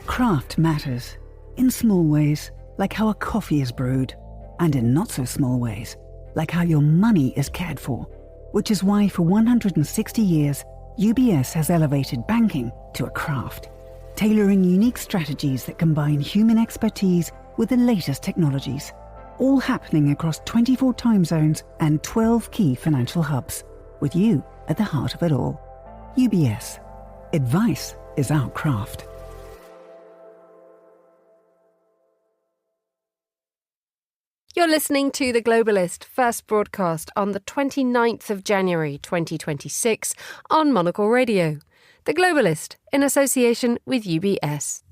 Craft matters. In small ways, like how a coffee is brewed. And in not so small ways, like how your money is cared for. Which is why for 160 years, UBS has elevated banking to a craft. Tailoring unique strategies that combine human expertise with the latest technologies. All happening across 24 time zones and 12 key financial hubs. With you at the heart of it all. UBS. Advice is our craft. You're listening to The Globalist, first broadcast on the 29th of January 2026 on Monocle Radio. The Globalist, in association with UBS.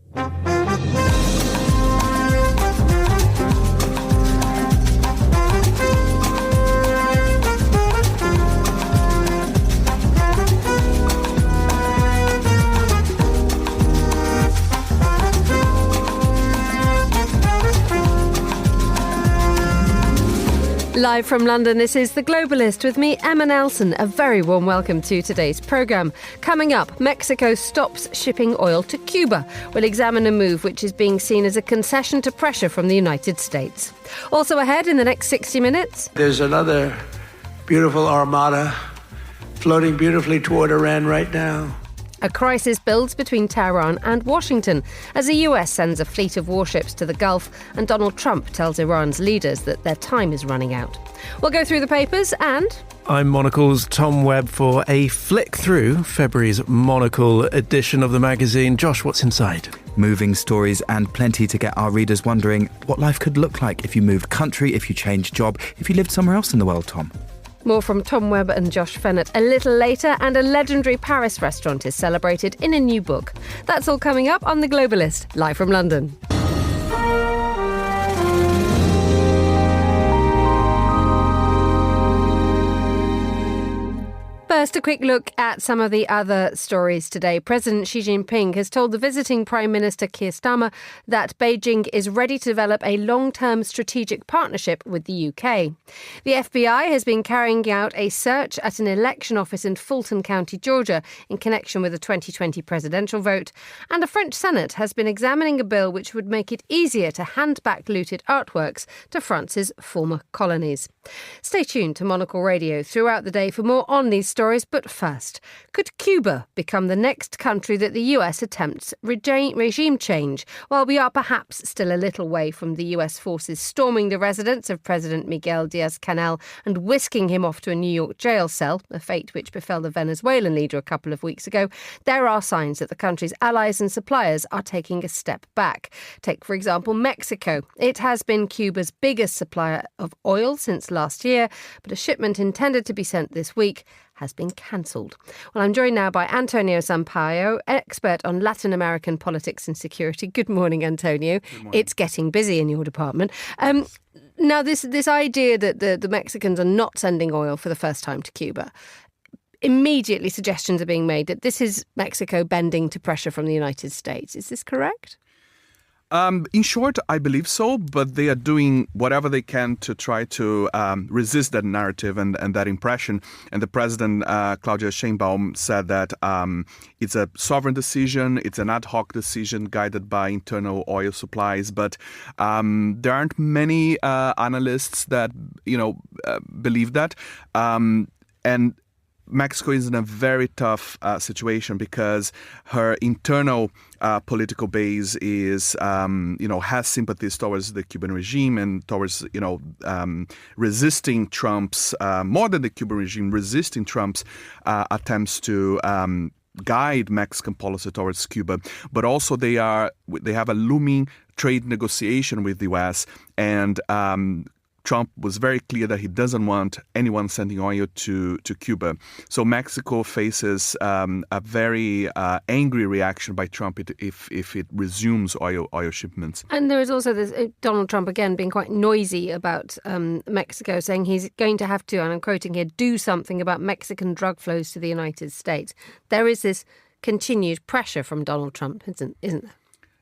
Live from London, this is The Globalist with me, Emma Nelson. A very warm welcome to today's programme. Coming up, Mexico stops shipping oil to Cuba. We'll examine a move which is being seen as a concession to pressure from the United States. Also ahead in the next 60 minutes. There's another beautiful armada floating beautifully toward Iran right now. A crisis builds between Tehran and Washington as the US sends a fleet of warships to the Gulf and Donald Trump tells Iran's leaders that their time is running out. We'll go through the papers and... I'm Monocle's Tom Webb for a flick through February's Monocle edition of the magazine. Josh, what's inside? Moving stories and plenty to get our readers wondering what life could look like if you moved country, if you changed job, if you lived somewhere else in the world, Tom. More from Tom Webb and Josh Fennett a little later, and a legendary Paris restaurant is celebrated in a new book. That's all coming up on The Globalist, live from London. First, a quick look at some of the other stories today. President Xi Jinping has told the visiting Prime Minister Keir Starmer that Beijing is ready to develop a long-term strategic partnership with the UK. The FBI has been carrying out a search at an election office in Fulton County, Georgia, in connection with the 2020 presidential vote. And the French Senate has been examining a bill which would make it easier to hand back looted artworks to France's former colonies. Stay tuned to Monocle Radio throughout the day for more on these stories. But first, could Cuba become the next country that the US attempts regime change? While we are perhaps still a little way from the US forces storming the residence of President Miguel Diaz-Canel and whisking him off to a New York jail cell, a fate which befell the Venezuelan leader a couple of weeks ago, there are signs that the country's allies and suppliers are taking a step back. Take, for example, Mexico. It has been Cuba's biggest supplier of oil since last year, but a shipment intended to be sent this week has been cancelled. Well, I'm joined now by Antonio Sampaio, expert on Latin American politics and security. Good morning, Antonio. Good morning. It's getting busy in your department. Now, this idea that the Mexicans are not sending oil for the first time to Cuba, immediately suggestions are being made that this is Mexico bending to pressure from the United States. Is this correct? In short, I believe so, but they are doing whatever they can to try to resist that narrative and that impression. And the president, Claudia Sheinbaum, said that it's a sovereign decision, it's an ad hoc decision guided by internal oil supplies. But there aren't many analysts that, believe that. And Mexico is in a very tough situation because her internal political base is, has sympathies towards the Cuban regime and towards, resisting Trump's, more than the Cuban regime, resisting Trump's attempts to guide Mexican policy towards Cuba. But also they have a looming trade negotiation with the U.S. and Trump was very clear that he doesn't want anyone sending oil to Cuba. So Mexico faces a very angry reaction by Trump if it resumes oil shipments. And there is also this Donald Trump, again, being quite noisy about Mexico, saying he's going to have to, and I'm quoting here, do something about Mexican drug flows to the United States. There is this continued pressure from Donald Trump, isn't there?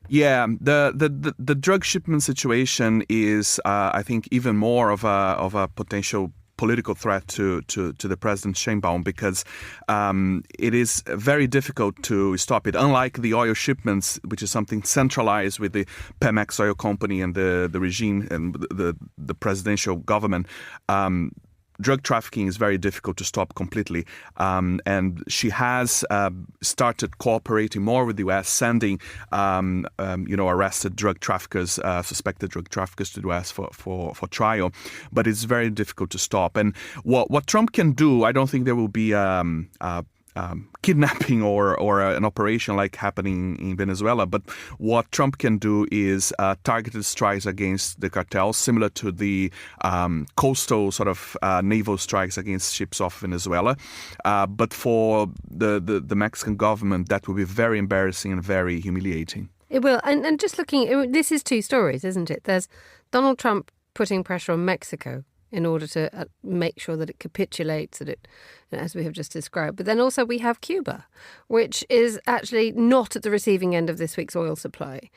Yeah, the drug shipment situation is, I think, even more of a potential political threat to the President Sheinbaum, because it is very difficult to stop it. Unlike the oil shipments, which is something centralized with the Pemex oil company and the regime and the presidential government, drug trafficking is very difficult to stop completely. And she has started cooperating more with the U.S., sending arrested drug traffickers, suspected drug traffickers to the U.S. for trial. But it's very difficult to stop. And what Trump can do, I don't think there will be kidnapping or an operation like happening in Venezuela. But what Trump can do is targeted strikes against the cartels, similar to the coastal sort of naval strikes against ships off Venezuela. But for the Mexican government, that will be very embarrassing and very humiliating. It will. And just looking, this is two stories, isn't it? There's Donald Trump putting pressure on Mexico in order to make sure that it capitulates, that it, as we have just described. But then also we have Cuba, which is actually not at the receiving end of this week's oil supply.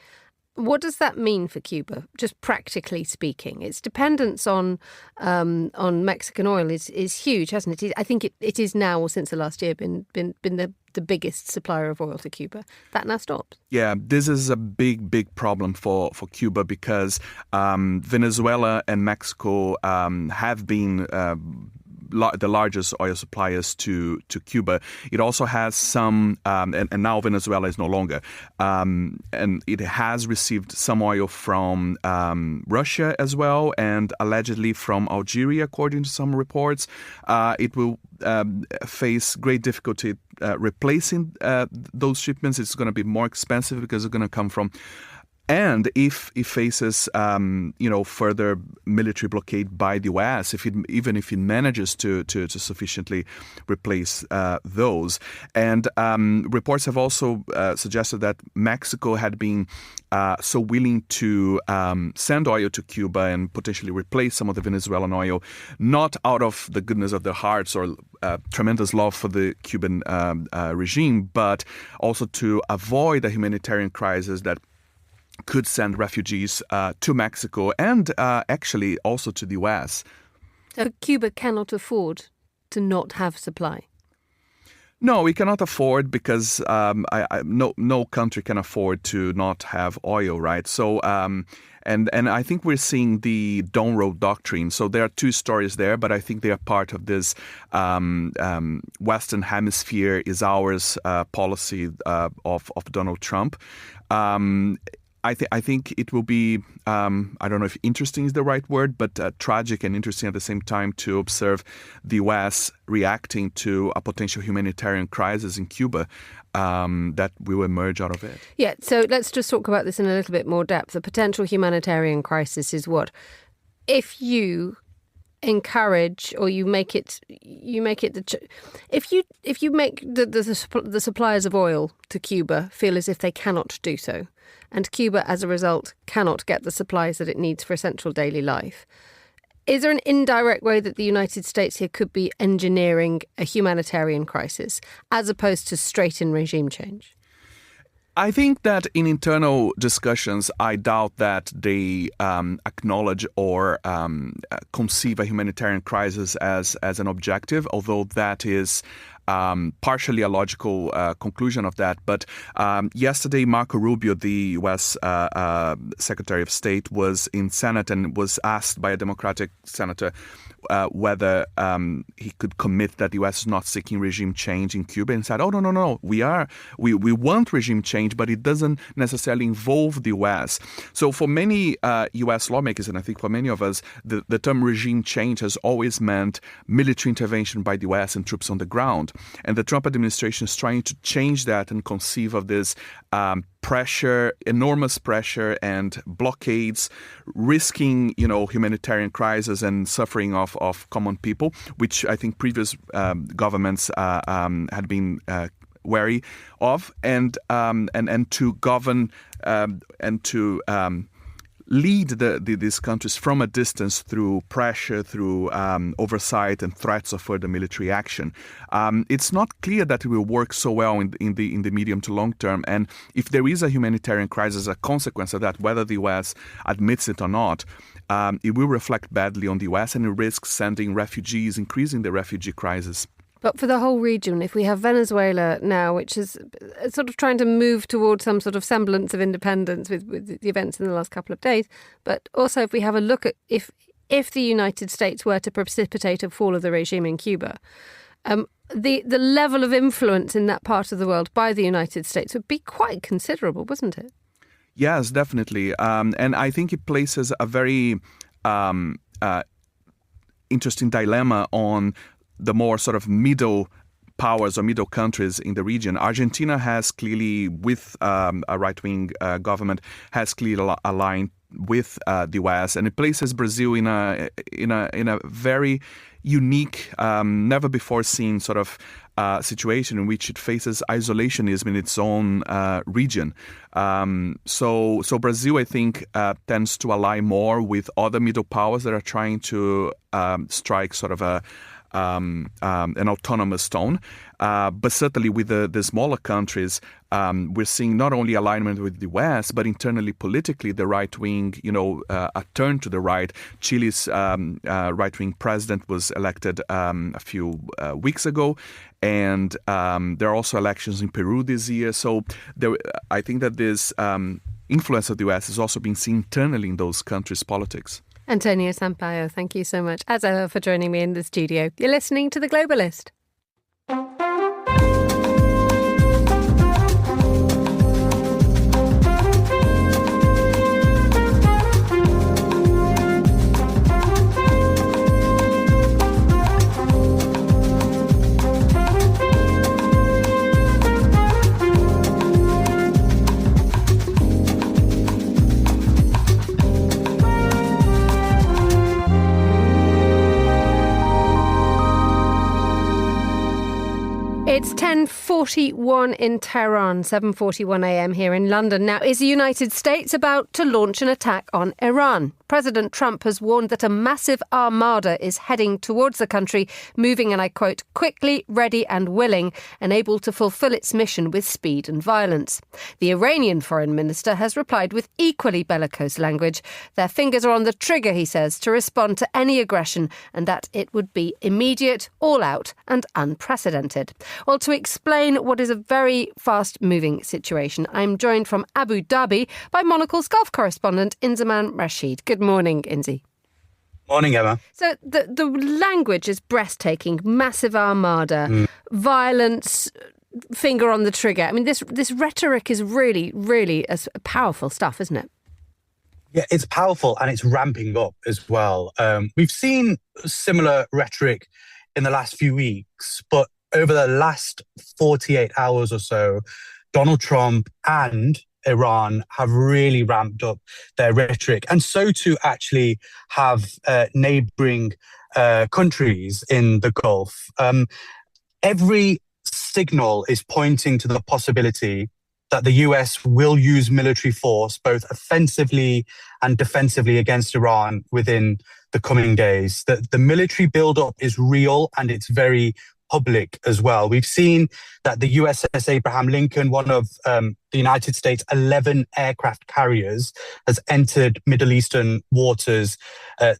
What does that mean for Cuba, just practically speaking? Its dependence on Mexican oil is huge, hasn't it? I think it is now, or since the last year, been the biggest supplier of oil to Cuba. That now stops. Yeah, this is a big problem for Cuba, because Venezuela and Mexico have been the largest oil suppliers to Cuba. It also has some, and now Venezuela is no longer, and it has received some oil from Russia as well, and allegedly from Algeria, according to some reports. It will face great difficulty replacing those shipments. It's going to be more expensive because it's going to come from. And if it faces, further military blockade by the U.S., even if it manages to sufficiently replace those. And reports have also suggested that Mexico had been so willing to send oil to Cuba and potentially replace some of the Venezuelan oil, not out of the goodness of their hearts or tremendous love for the Cuban regime, but also to avoid a humanitarian crisis that could send refugees to Mexico and actually also to the U.S. So Cuba cannot afford to not have supply? No, we cannot afford, because no country can afford to not have oil, right? So, and I think we're seeing the Don't Road doctrine. So there are two stories there, but I think they are part of this Western Hemisphere is ours policy of Donald Trump. I think it will be, I don't know if interesting is the right word, but tragic and interesting at the same time to observe the U.S. reacting to a potential humanitarian crisis in Cuba that will emerge out of it. Yeah, so let's just talk about this in a little bit more depth. The potential humanitarian crisis is what? If you encourage, or you make it if you make the suppliers of oil to Cuba feel as if they cannot do so, and Cuba as a result cannot get the supplies that it needs for essential daily life, is there an indirect way that the United States here could be engineering a humanitarian crisis as opposed to straight-in regime change? I think that in internal discussions, I doubt that they acknowledge or conceive a humanitarian crisis as an objective, although that is partially a logical conclusion of that. But yesterday, Marco Rubio, the U.S. Secretary of State, was in Senate and was asked by a Democratic senator whether he could commit that the U.S. is not seeking regime change in Cuba, and said, "Oh, no, we want regime change, but it doesn't necessarily involve the U.S." So for many U.S. lawmakers, and I think for many of us, the term regime change has always meant military intervention by the U.S. and troops on the ground. And the Trump administration is trying to change that and conceive of this pressure, enormous pressure and blockades, risking, humanitarian crisis and suffering of common people, which I think previous governments had been wary of, and to govern and to lead these countries from a distance through pressure, through oversight and threats of further military action. It's not clear that it will work so well in the medium to long term. And if there is a humanitarian crisis as a consequence of that, whether the U.S. admits it or not, it will reflect badly on the U.S. and it risks sending refugees, increasing the refugee crisis. But for the whole region, if we have Venezuela now, which is sort of trying to move towards some sort of semblance of independence with the events in the last couple of days, but also if we have a look at if the United States were to precipitate a fall of the regime in Cuba, the level of influence in that part of the world by the United States would be quite considerable, wouldn't it? Yes, definitely. And I think it places a very interesting dilemma on the more sort of middle powers or middle countries in the region. Argentina has clearly, with a right-wing government, has clearly aligned with the U.S. and it places Brazil in a very unique, never before seen sort of situation in which it faces isolationism in its own region. So Brazil, I think, tends to ally more with other middle powers that are trying to strike sort of an autonomous tone. But certainly with the smaller countries, we're seeing not only alignment with the West, but internally politically, the right wing, a turn to the right. Chile's right wing president was elected a few weeks ago. And there are also elections in Peru this year. So I think that this influence of the U.S. is also being seen internally in those countries' politics. Antonio Sampaio, thank you so much, as ever, for joining me in the studio. You're listening to The Globalist. It's 10:41 in Tehran, 7:41 a.m. here in London. Now, is the United States about to launch an attack on Iran? President Trump has warned that a massive armada is heading towards the country, moving, and I quote, quickly, ready and willing, and able to fulfill its mission with speed and violence. The Iranian foreign minister has replied with equally bellicose language. Their fingers are on the trigger, he says, to respond to any aggression, and that it would be immediate, all out, and unprecedented. Well, to explain what is a very fast-moving situation, I'm joined from Abu Dhabi by Monocle's Gulf correspondent, Inzaman Rashid. Good morning, Inzi. Morning, Emma. So the language is breathtaking, massive armada, violence, finger on the trigger. I mean, this rhetoric is really, really powerful stuff, isn't it? Yeah, it's powerful and it's ramping up as well. We've seen similar rhetoric in the last few weeks, but over the last 48 hours or so, Donald Trump and Iran have really ramped up their rhetoric, and so too actually have neighbouring countries in the Gulf. Every signal is pointing to the possibility that the US will use military force both offensively and defensively against Iran within the coming days. The military build-up is real and it's very public as well. We've seen that the USS Abraham Lincoln, one of the United States' 11 aircraft carriers, has entered Middle Eastern waters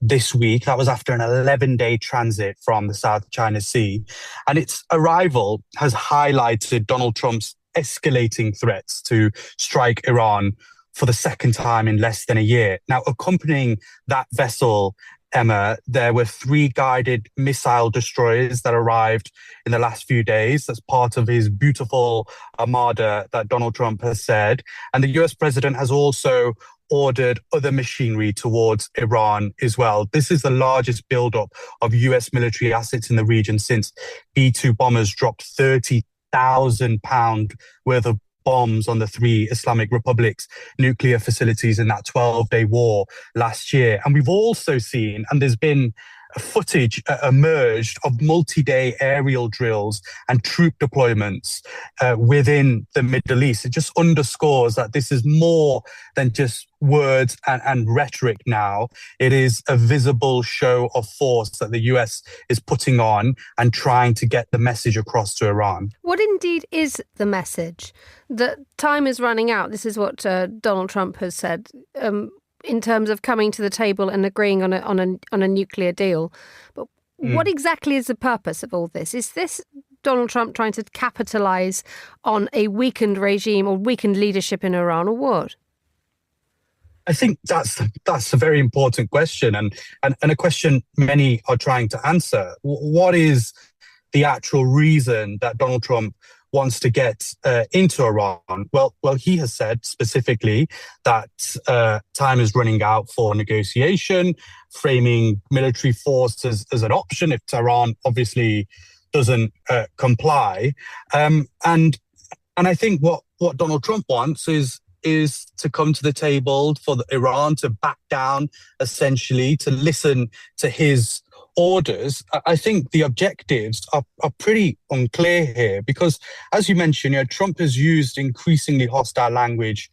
this week. That was after an 11-day transit from the South China Sea. And its arrival has highlighted Donald Trump's escalating threats to strike Iran for the second time in less than a year. Now, accompanying that vessel, Emma, there were 3 guided missile destroyers that arrived in the last few days. That's part of his beautiful armada that Donald Trump has said. And the US president has also ordered other machinery towards Iran as well. This is the largest buildup of US military assets in the region since B-2 bombers dropped £30,000 worth of bombs on the 3 Islamic republics' nuclear facilities in that 12-day war last year. And we've also seen, and there's been footage emerged of multi-day aerial drills and troop deployments within the Middle East. It just underscores that this is more than just words and rhetoric now. It is a visible show of force that the US is putting on and trying to get the message across to Iran. What indeed is the message? That time is running out. This is what Donald Trump has said. In terms of coming to the table and agreeing on a nuclear deal. But what exactly is the purpose of all this? Is this Donald Trump trying to capitalise on a weakened regime or weakened leadership in Iran, or what? I think that's a very important question, and a question many are trying to answer. What is the actual reason that Donald Trump wants to get into Iran? Well, he has said specifically that time is running out for negotiation, framing military force as an option if Tehran obviously doesn't comply. And I think what Donald Trump wants is to come to the table for Iran to back down, essentially, to listen to his orders. I think the objectives are pretty unclear here because, as you mentioned, Trump has used increasingly hostile language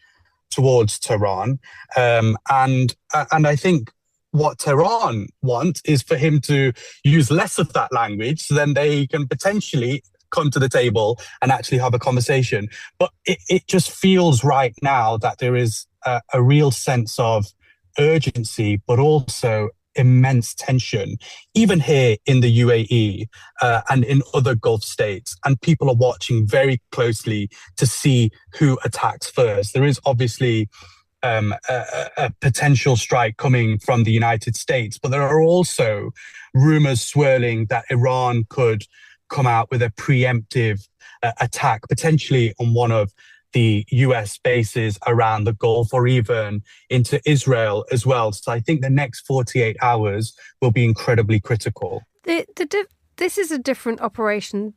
towards Tehran, and I think what Tehran wants is for him to use less of that language, so then they can potentially come to the table and actually have a conversation. But it just feels right now that there is a real sense of urgency, but also immense tension, even here in the UAE and in other Gulf states. And people are watching very closely to see who attacks first. There is obviously a potential strike coming from the United States, but there are also rumors swirling that Iran could come out with a preemptive attack, potentially on one of the US bases around the Gulf or even into Israel as well. So I think the next 48 hours will be incredibly critical. This is a different operation,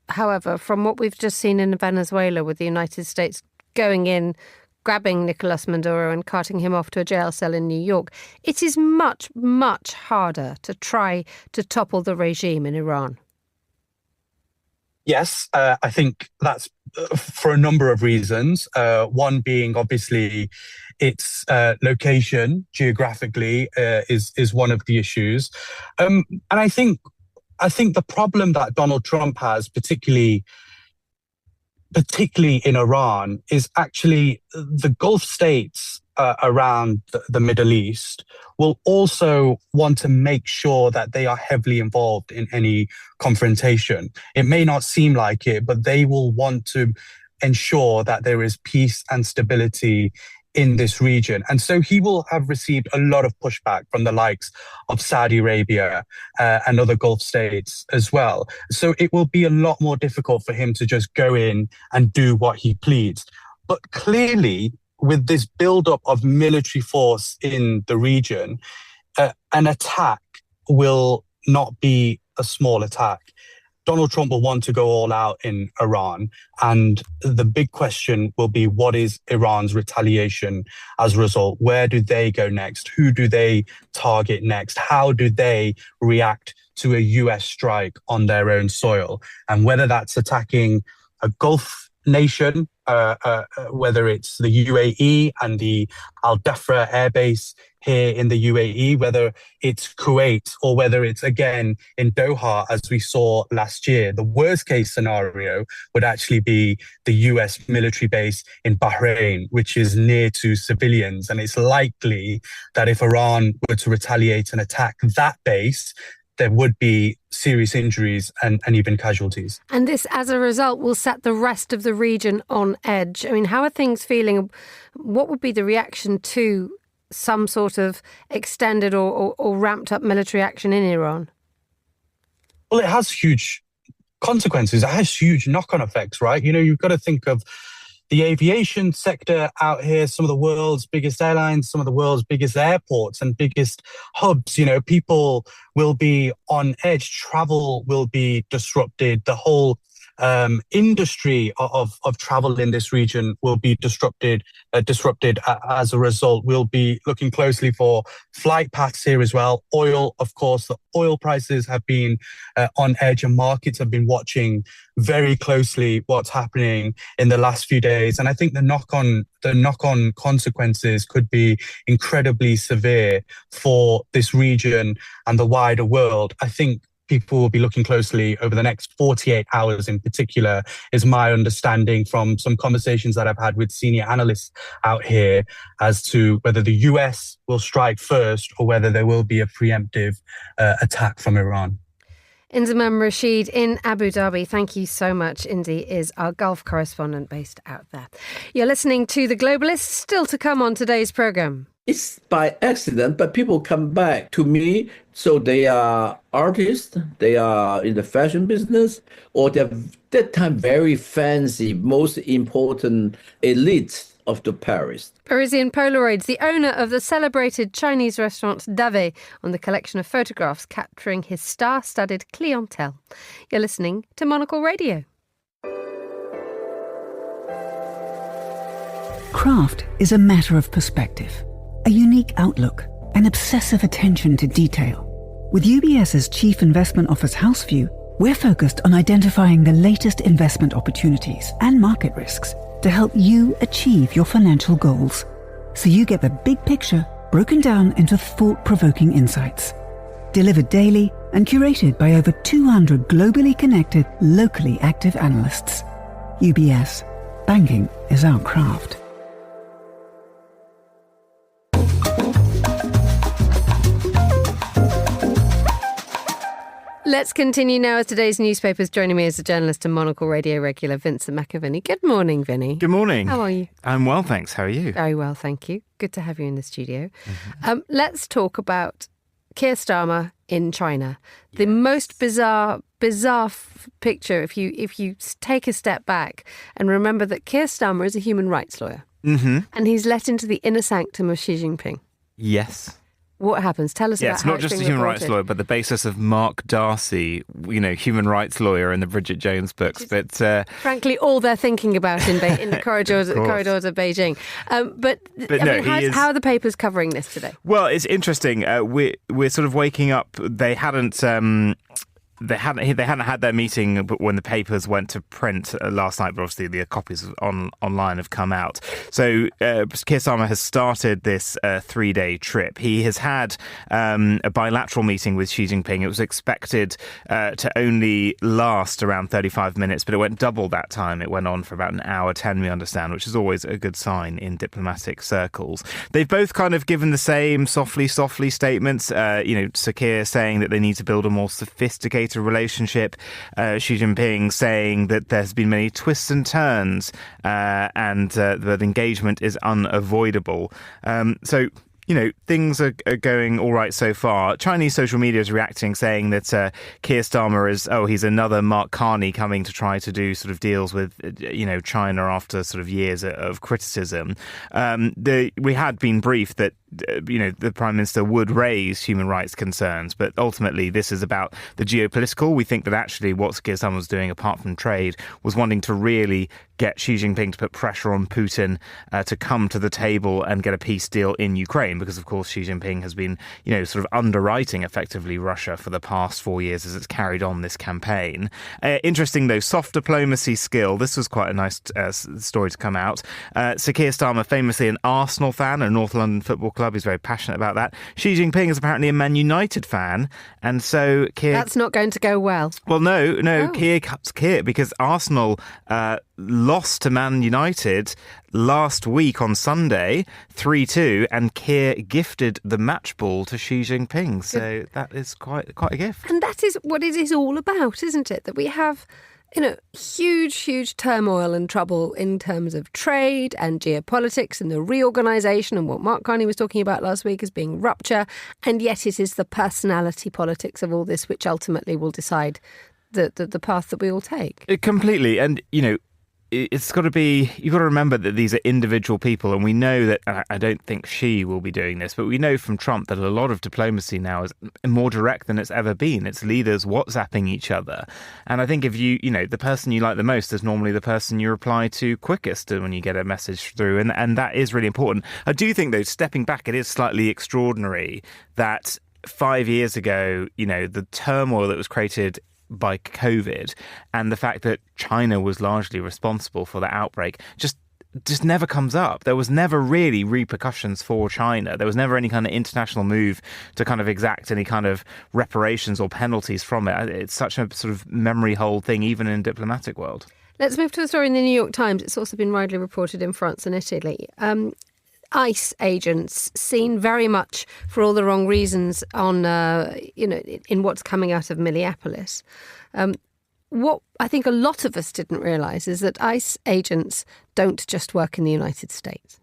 however, from what we've just seen in Venezuela with the United States going in, grabbing Nicolas Maduro and carting him off to a jail cell in New York. It is much, much harder to try to topple the regime in Iran. Yes, I think that's for a number of reasons. One being obviously its location geographically is one of the issues, and I think the problem that Donald Trump has, particularly in Iran, is actually the Gulf states around the Middle East will also want to make sure that they are heavily involved in any confrontation. It may not seem like it, but they will want to ensure that there is peace and stability in this region. And so he will have received a lot of pushback from the likes of Saudi Arabia and other Gulf states as well. So it will be a lot more difficult for him to just go in and do what he pleads. But clearly, with this buildup of military force in the region, an attack will not be a small attack. Donald Trump will want to go all out in Iran. And the big question will be, what is Iran's retaliation as a result? Where do they go next? Who do they target next? How do they react to a US strike on their own soil? And whether that's attacking a Gulf nation, whether it's the UAE and the Al Dhafra airbase here in the UAE, whether it's Kuwait or whether it's again in Doha, as we saw last year. The worst case scenario would actually be the US military base in Bahrain, which is near to civilians. And it's likely that if Iran were to retaliate and attack that base, there would be serious injuries and even casualties. And this, as a result, will set the rest of the region on edge. I mean, how are things feeling? What would be the reaction to some sort of extended or ramped up military action in Iran? Well, it has huge consequences. It has huge knock-on effects, right? You've got to think of the aviation sector out here, some of the world's biggest airlines, some of the world's biggest airports and biggest hubs. People will be on edge. Travel will be disrupted. The whole industry of travel in this region will be disrupted as a result. We'll be looking closely for flight paths here as well. Oil, of course, the oil prices have been on edge, and markets have been watching very closely what's happening in the last few days. And I think the knock-on consequences could be incredibly severe for this region and the wider world. I think people will be looking closely over the next 48 hours in particular, is my understanding from some conversations that I've had with senior analysts out here, as to whether the US will strike first or whether there will be a preemptive attack from Iran. Inzamam Rashid in Abu Dhabi. Thank you so much. Indy is our Gulf correspondent based out there. You're listening to The Globalists. Still to come on today's programme. It's by accident, but people come back to me. So they are artists, they are in the fashion business, or they're that time very fancy, most important elites of the Paris. Parisian Polaroids, the owner of the celebrated Chinese restaurant Dave, on the collection of photographs capturing his star-studded clientele. You're listening to Monocle Radio. Craft is a matter of perspective, a unique outlook, an obsessive attention to detail. With UBS's Chief Investment Office House View, we're focused on identifying the latest investment opportunities and market risks to help you achieve your financial goals, so you get the big picture broken down into thought-provoking insights. Delivered daily and curated by over 200 globally connected, locally active analysts. UBS. Banking is our craft. Let's continue now with today's newspapers. Joining me is the journalist and Monocle Radio regular, Vincent McAviney. Good morning, Vinny. Good morning. How are you? I'm well, thanks. How are you? Very well, thank you. Good to have you in the studio. Let's talk about Keir Starmer in China. The most bizarre picture, if you take a step back and remember that Keir Starmer is a human rights lawyer. And he's let into the inner sanctum of Xi Jinping. Yes. What happens? Tell us about how it's not just a human rights lawyer, but the basis of Mark Darcy, human rights lawyer in the Bridget Jones books. But frankly, all they're thinking about in the corridors of Beijing. How are the papers covering this today? Well, it's interesting. We're sort of waking up. They hadn't had their meeting when the papers went to print last night, but obviously the copies online have come out. So Keir Starmer has started this 3-day trip. He has had a bilateral meeting with Xi Jinping. It was expected to only last around 35 minutes, but it went double that time. It went on for about an hour 10, we understand, which is always a good sign in diplomatic circles. They've both kind of given the same softly statements. Sir Keir saying that they need to build a more sophisticated relationship, Xi Jinping saying that there's been many twists and turns and that engagement is unavoidable. Things are going all right so far. Chinese social media is reacting, saying that Keir Starmer he's another Mark Carney coming to try to do sort of deals with, China after sort of years of criticism. We had been briefed that the Prime Minister would raise human rights concerns, but ultimately this is about the geopolitical. We think that actually what Keir Starmer was doing, apart from trade, was wanting to really get Xi Jinping to put pressure on Putin to come to the table and get a peace deal in Ukraine, because of course Xi Jinping has been, sort of underwriting effectively Russia for the past 4 years as it's carried on this campaign. Interesting though, soft diplomacy skill. This was quite a nice story to come out. Sir Keir Starmer, famously an Arsenal fan, a North London football club. He's very passionate about that. Xi Jinping is apparently a Man United fan, and so Keir... That's not going to go well. Well, no. Keir cuts Keir because Arsenal lost to Man United last week on Sunday, 3-2, and Keir gifted the match ball to Xi Jinping. So that is quite a gift. And that is what it is all about, isn't it? That we have... huge turmoil and trouble in terms of trade and geopolitics and the reorganisation and what Mark Carney was talking about last week as being rupture. And yet it is the personality politics of all this which ultimately will decide the path that we all take. Completely. And, it's got to be, you've got to remember that these are individual people, and we know that, and I don't think Xi will be doing this, but we know from Trump that a lot of diplomacy now is more direct than it's ever been. It's leaders WhatsApping each other. And I think if the person you like the most is normally the person you reply to quickest when you get a message through. And that is really important. I do think, though, stepping back, it is slightly extraordinary that 5 years ago, the turmoil that was created by COVID and the fact that China was largely responsible for the outbreak just never comes up. There was never really repercussions for China. There was never any kind of international move to kind of exact any kind of reparations or penalties from it. It's such a sort of memory hole thing, even in diplomatic world. Let's move to a story in the New York Times. It's also been widely reported in France and Italy. ICE agents seen very much for all the wrong reasons on, in what's coming out of Minneapolis. What I think a lot of us didn't realise is that ICE agents don't just work in the United States.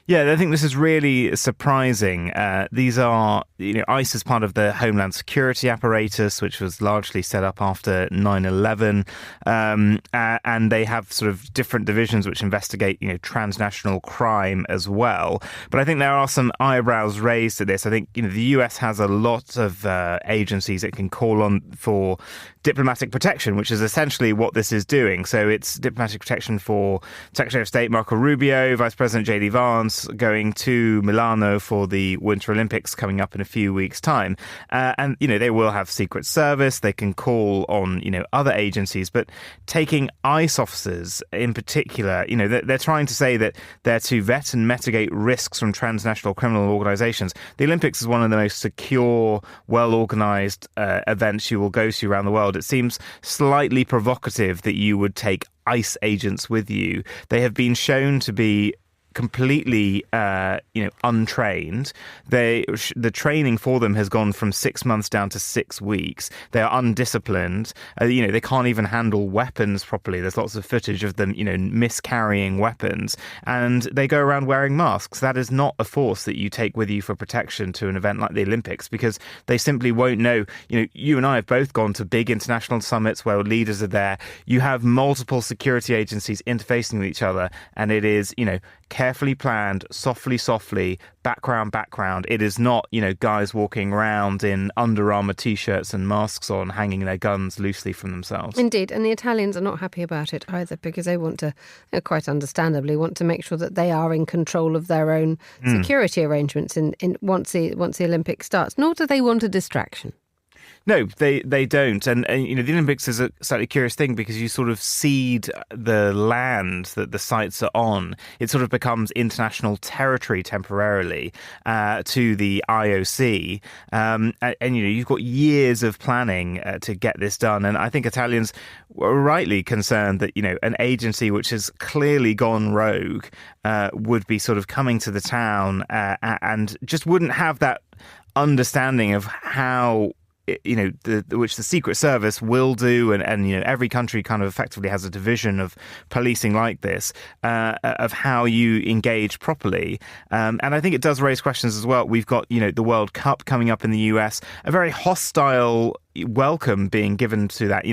Yeah, I think this is really surprising. These are, ICE is part of the Homeland Security apparatus, which was largely set up after 9/11. And they have sort of different divisions which investigate, transnational crime as well. But I think there are some eyebrows raised at this. I think, the US has a lot of agencies it can call on for diplomatic protection, which is essentially what this is doing. So it's diplomatic protection for Secretary of State Marco Rubio, Vice President J.D. Vance, going to Milano for the Winter Olympics coming up in a few weeks' time. And, they will have Secret Service. They can call on, other agencies. But taking ICE officers in particular, they're trying to say that they're to vet and mitigate risks from transnational criminal organizations. The Olympics is one of the most secure, well-organized events you will go to around the world. It seems slightly provocative that you would take ICE agents with you. They have been shown to be completely, untrained. The training for them has gone from 6 months down to 6 weeks. They are undisciplined. They can't even handle weapons properly. There's lots of footage of them, miscarrying weapons, and they go around wearing masks. That is not a force that you take with you for protection to an event like the Olympics, because they simply won't know. You and I have both gone to big international summits where leaders are there. You have multiple security agencies interfacing with each other, and it is, carefully planned, softly, background. It is not, guys walking around in Under Armour T-shirts and masks on, hanging their guns loosely from themselves. Indeed, and the Italians are not happy about it either, because they want to, quite understandably, want to make sure that they are in control of their own security arrangements in once the Olympics starts. Nor do they want a distraction. No, they don't. And the Olympics is a slightly curious thing because you sort of cede the land that the sites are on. It sort of becomes international territory temporarily to the IOC. And you've got years of planning to get this done. And I think Italians were rightly concerned that, an agency which has clearly gone rogue would be sort of coming to the town and just wouldn't have that understanding of how which the Secret Service will do, and every country kind of effectively has a division of policing like this, of how you engage properly. And I think it does raise questions as well. We've got, the World Cup coming up in the US, a very hostile welcome being given to that.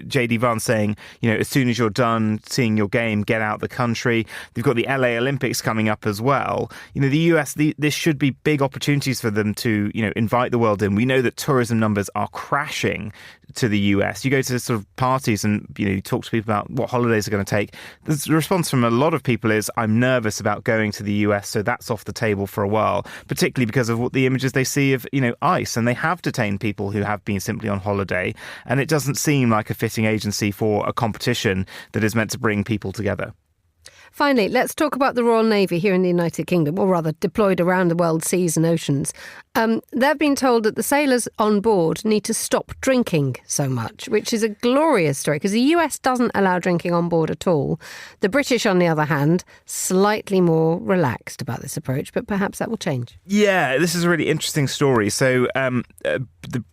J.D. Vance saying, as soon as you're done seeing your game, get out the country. They've got the LA Olympics coming up as well. The US, this should be big opportunities for them to, invite the world in. We know that tourism numbers are crashing to the US. You go to sort of parties and, you talk to people about what holidays are going to take. The response from a lot of people is, I'm nervous about going to the US, so that's off the table for a while, particularly because of what the images they see of, ICE. And they have detained people who have been simply on holiday, and it doesn't seem like a fitting agency for a competition that is meant to bring people together. Finally, let's talk about the Royal Navy here in the United Kingdom, or rather deployed around the world's seas and oceans. They've been told that the sailors on board need to stop drinking so much, which is a glorious story because the US doesn't allow drinking on board at all. The British, on the other hand, slightly more relaxed about this approach, but perhaps that will change. Yeah, this is a really interesting story. So the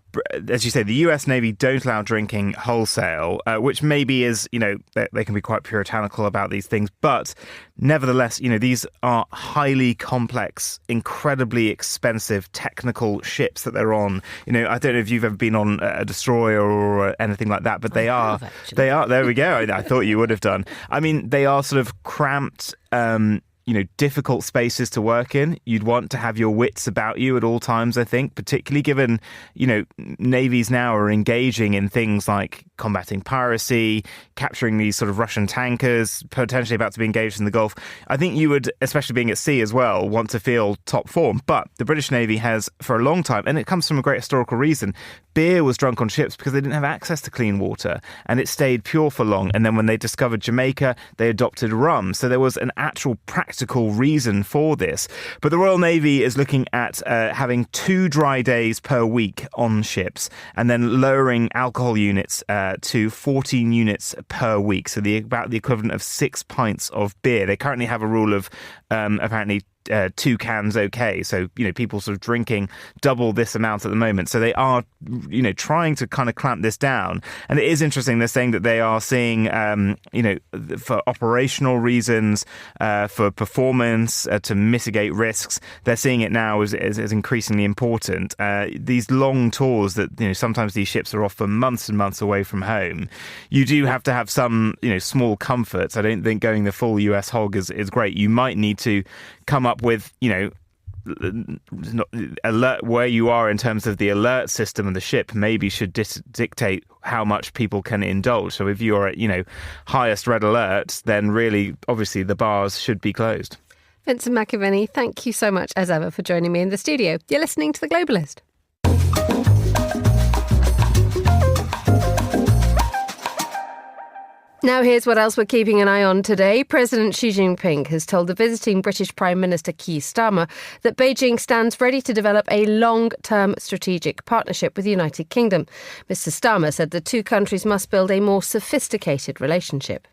as you say, the US Navy don't allow drinking wholesale, which maybe is, they can be quite puritanical about these things. But nevertheless, these are highly complex, incredibly expensive technical ships that they're on. I don't know if you've ever been on a destroyer or anything like that, but they are, there we go. I thought you would have done. I mean, they are sort of cramped, difficult spaces to work in. You'd want to have your wits about you at all times, I think, particularly given, navies now are engaging in things like combating piracy, capturing these sort of Russian tankers, potentially about to be engaged in the Gulf. I think you would, especially being at sea as well, want to feel top form. But the British Navy has, for a long time, and it comes from a great historical reason, beer was drunk on ships because they didn't have access to clean water, and it stayed pure for long. And then when they discovered Jamaica, they adopted rum. So there was an actual practical reason for this. But the Royal Navy is looking at having 2 dry days per week on ships, and then lowering alcohol units to 14 units per week. So about the equivalent of 6 pints of beer. They currently have a rule of apparently 2 cans okay. So, people sort of drinking double this amount at the moment. So they are, trying to kind of clamp this down. And it is interesting. They're saying that they are seeing, for operational reasons, for performance, to mitigate risks, they're seeing it now as increasingly important. These long tours that, sometimes these ships are off for months and months away from home. You do have to have some, small comforts. I don't think going the full US hog is great. You might need to come up with, alert where you are in terms of the alert system, and the ship maybe should dictate how much people can indulge. So if you're at, highest red alert, then really, obviously, the bars should be closed. Vincent McAvenny, thank you so much, as ever, for joining me in the studio. You're listening to The Globalist. Now here's what else we're keeping an eye on today. President Xi Jinping has told the visiting British Prime Minister Keir Starmer that Beijing stands ready to develop a long-term strategic partnership with the United Kingdom. Mr. Starmer said the two countries must build a more sophisticated relationship.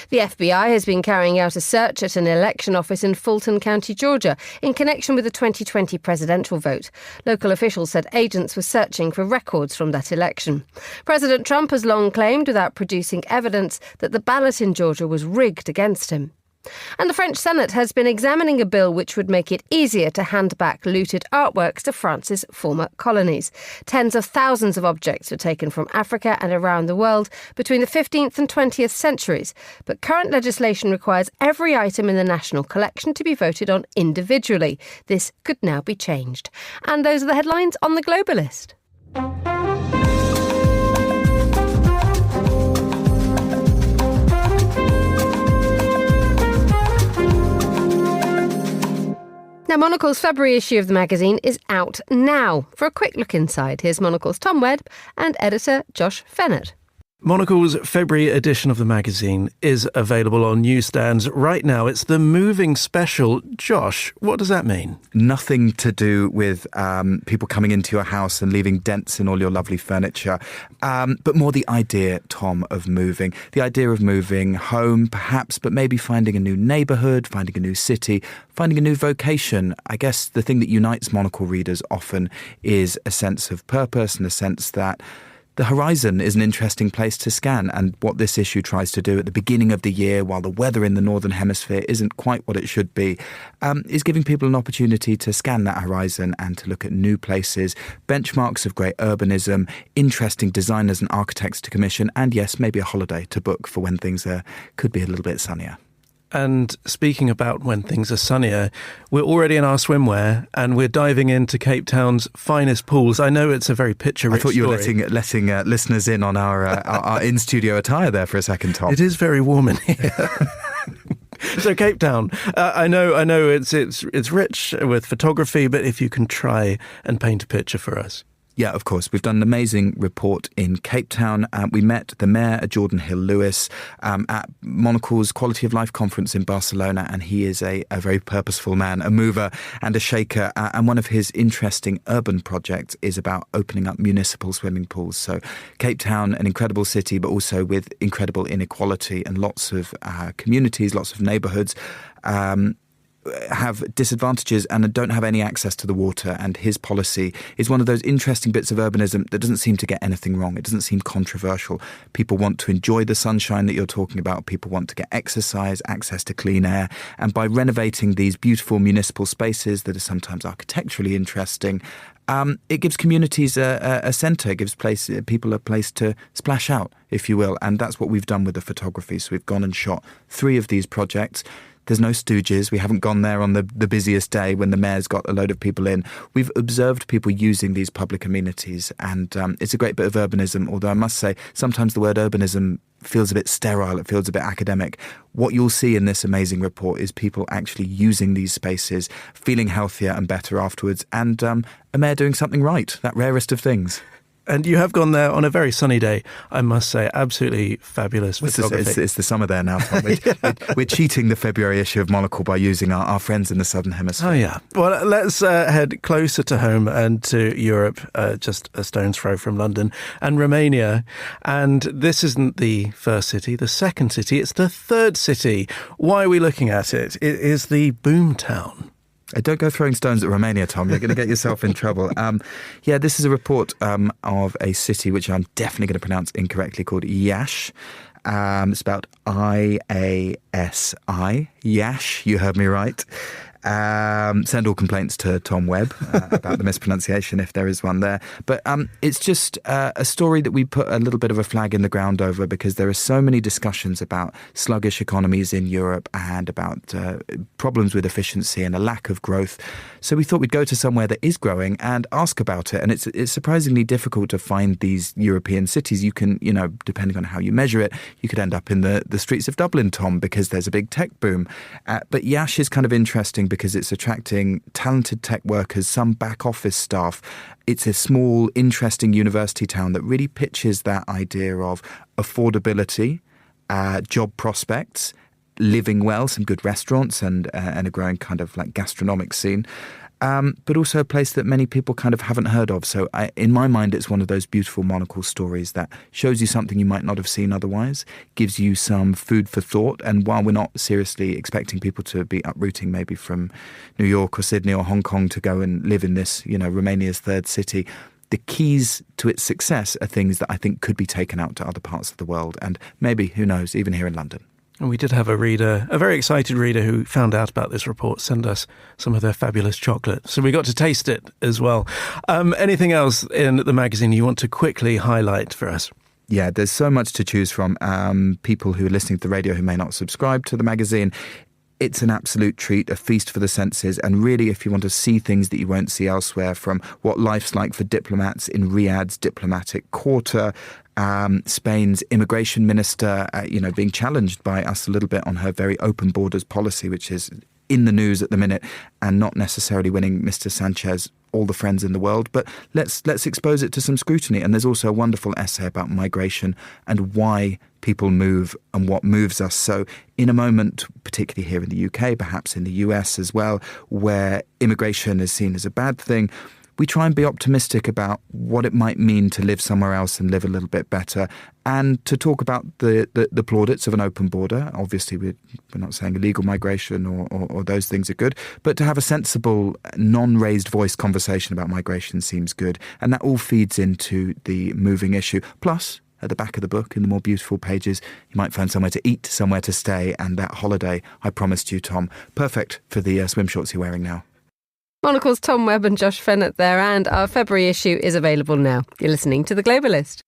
The FBI has been carrying out a search at an election office in Fulton County, Georgia, in connection with the 2020 presidential vote. Local officials said agents were searching for records from that election. President Trump has long claimed, without producing evidence, that the ballot in Georgia was rigged against him. And the French Senate has been examining a bill which would make it easier to hand back looted artworks to France's former colonies. Tens of thousands of objects were taken from Africa and around the world between the 15th and 20th centuries. But current legislation requires every item in the national collection to be voted on individually. This could now be changed. And those are the headlines on The Globalist. Now, Monocle's February issue of the magazine is out now. For a quick look inside, here's Monocle's Tom Webb and editor Josh Fennett. Monocle's February edition of the magazine is available on newsstands right now. It's the moving special. Josh, what does that mean? Nothing to do with people coming into your house and leaving dents in all your lovely furniture, but more the idea, Tom, of moving. The idea of moving home, perhaps, but maybe finding a new neighbourhood, finding a new city, finding a new vocation. I guess the thing that unites Monocle readers often is a sense of purpose and a sense that the horizon is an interesting place to scan, and what this issue tries to do at the beginning of the year, while the weather in the Northern Hemisphere isn't quite what it should be, is giving people an opportunity to scan that horizon and to look at new places, benchmarks of great urbanism, interesting designers and architects to commission, and yes, maybe a holiday to book for when things could be a little bit sunnier. And speaking about when things are sunnier, we're already in our swimwear and we're diving into Cape Town's finest pools. I know it's a very picture-rich story. I thought you were letting listeners in on our in-studio attire there for a second, Tom. It is very warm in here. So Cape Town, I know it's rich with photography, but if you can try and paint a picture for us. Yeah, of course. We've done an amazing report in Cape Town. We met the mayor, Jordan Hill-Lewis, at Monocle's Quality of Life conference in Barcelona, and he is a very purposeful man, a mover and a shaker. And one of his interesting urban projects is about opening up municipal swimming pools. So Cape Town, an incredible city, but also with incredible inequality and lots of communities, lots of neighbourhoods. have disadvantages and don't have any access to the water. And his policy is one of those interesting bits of urbanism that doesn't seem to get anything wrong. It doesn't seem controversial. People want to enjoy the sunshine that you're talking about. People want to get exercise, access to clean air. And by renovating these beautiful municipal spaces that are sometimes architecturally interesting, it gives communities a centre. It gives people a place to splash out, if you will. And that's what we've done with the photography. So we've gone and shot 3 of these projects. There's no stooges. We haven't gone there on the busiest day when the mayor's got a load of people in. We've observed people using these public amenities, and it's a great bit of urbanism, although I must say sometimes the word urbanism feels a bit sterile, it feels a bit academic. What you'll see in this amazing report is people actually using these spaces, feeling healthier and better afterwards, and a mayor doing something right, that rarest of things. And you have gone there on a very sunny day, I must say. Absolutely fabulous photography. It's the summer there now, Tom. We're cheating the February issue of Monocle by using our friends in the Southern Hemisphere. Oh, yeah. Well, let's head closer to home and to Europe, just a stone's throw from London, and Romania. And this isn't the first city, the second city. It's the third city. Why are we looking at it? It is the boomtown. Don't go throwing stones at Romania, Tom. You're going to get yourself in trouble. This is a report of a city which I'm definitely going to pronounce incorrectly, called Iași. It's spelled I-A-S-I. Iași, you heard me right. Send all complaints to Tom Webb about the mispronunciation if there is one there. But it's just a story that we put a little bit of a flag in the ground over, because there are so many discussions about sluggish economies in Europe and about problems with efficiency and a lack of growth. So we thought we'd go to somewhere that is growing and ask about it. And it's surprisingly difficult to find these European cities. You can, depending on how you measure it, you could end up in the streets of Dublin, Tom, because there's a big tech boom. But Iași is kind of interesting because it's attracting talented tech workers, some back office staff. It's a small, interesting university town that really pitches that idea of affordability, job prospects, living well, some good restaurants and a growing kind of like gastronomic scene. But also a place that many people kind of haven't heard of. So in my mind, it's one of those beautiful Monocle stories that shows you something you might not have seen otherwise, gives you some food for thought. And while we're not seriously expecting people to be uprooting maybe from New York or Sydney or Hong Kong to go and live in this, Romania's third city, the keys to its success are things that I think could be taken out to other parts of the world. And maybe, who knows, even here in London. And we did have a very excited reader who found out about this report, send us some of their fabulous chocolate. So we got to taste it as well. Anything else in the magazine you want to quickly highlight for us? Yeah, there's so much to choose from. People who are listening to the radio who may not subscribe to the magazine, it's an absolute treat, a feast for the senses. And really, if you want to see things that you won't see elsewhere, from what life's like for diplomats in Riyadh's diplomatic quarter, Spain's immigration minister, being challenged by us a little bit on her very open borders policy, which is in the news at the minute and not necessarily winning Mr. Sanchez all the friends in the world. But let's expose it to some scrutiny. And there's also a wonderful essay about migration and why people move and what moves us. So in a moment, particularly here in the UK, perhaps in the US as well, where immigration is seen as a bad thing, we try and be optimistic about what it might mean to live somewhere else and live a little bit better, and to talk about the plaudits of an open border. Obviously, we're not saying illegal migration or those things are good, but to have a sensible, non-raised voice conversation about migration seems good. And that all feeds into the moving issue. Plus, at the back of the book, in the more beautiful pages, you might find somewhere to eat, somewhere to stay, and that holiday I promised you, Tom. Perfect for the swim shorts you're wearing now. Monocle's Tom Webb and Josh Fennett there, and our February issue is available now. You're listening to The Globalist.